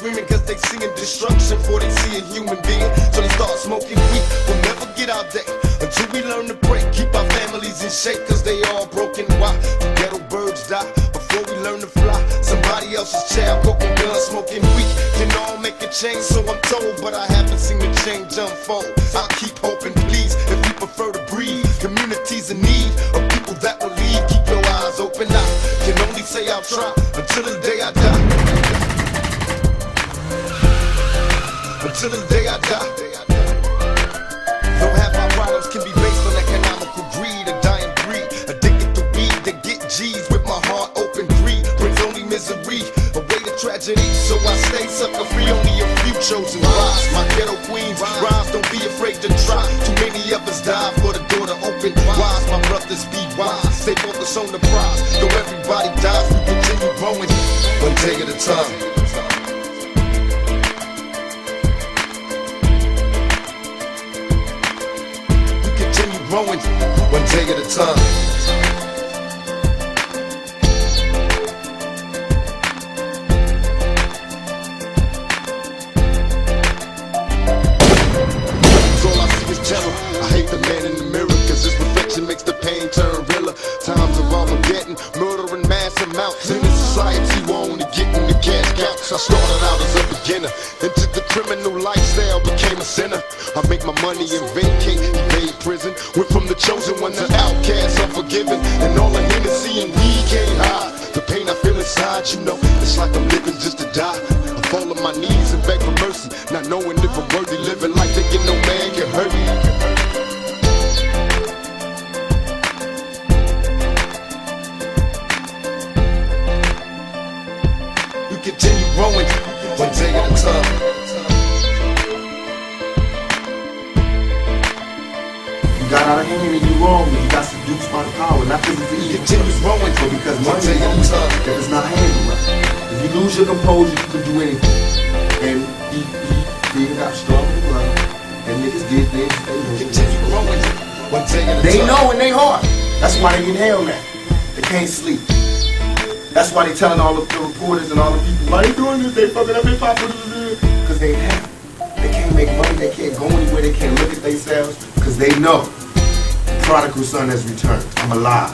screaming cause they seeing destruction before they see a human being. So they start smoking weed. We'll never get our day until we learn to break. Keep our families in shape cause they all broken. Why? The ghetto birds die before we learn to fly. Somebody else's child broken gun, smoking weed. Can all make a change, so I'm told, but I haven't seen the change unfold. I'll keep hoping, please, if you prefer to breathe. Communities in need of people that will lead. Keep your eyes open. I can only say I'll try until the day I die. Until the day I die. Though half my problems can be based on economical greed, a dying breed, addicted to weed that get G's with my heart open. Greed brings only misery, away to tragedy. So I stay sucker free, only a few chosen rise. My ghetto queens rise, don't be afraid to try. Too many of us die for the door to open wise. My brothers be wise, stay focused on the prize. Though everybody dies, we continue growing, one day at a time. Growing, one day at a time. All I see is terror. I hate the man in the mirror, cause his reflection makes the pain turn realer. Times of Armageddon, murder in mass amounts. In this society, we're only getting the cash counts. I started out as a beginner, into the criminal lifestyle, became a sinner. I make my money and vacate, evade prison. Went from the chosen one to outcast, unforgiven. And all the Hennessy and weed can't hide the pain I feel inside, you know. It's like I'm living just to die. I fall on my knees and beg for mercy, not knowing if I'm worthy. Living like thinking no man can hurt me. You continue growing, one day at a time. Got out of hand and you wrong, but you got seduced by the power, not because it's easy. Continues growing, but because money that is not handled right. If you lose your composure, you can do anything. And he got strong in blood. And niggas did things. Continue growing, one day at a time. They know in their heart. That's why they inhale that. They can't sleep. That's why they telling all the reporters and all the people, why they doing this? They fucking up hip hop. Because they ain't happy. They can't make money, they can't go anywhere, they can't look at themselves, because they know the prodigal son has returned. I'm alive.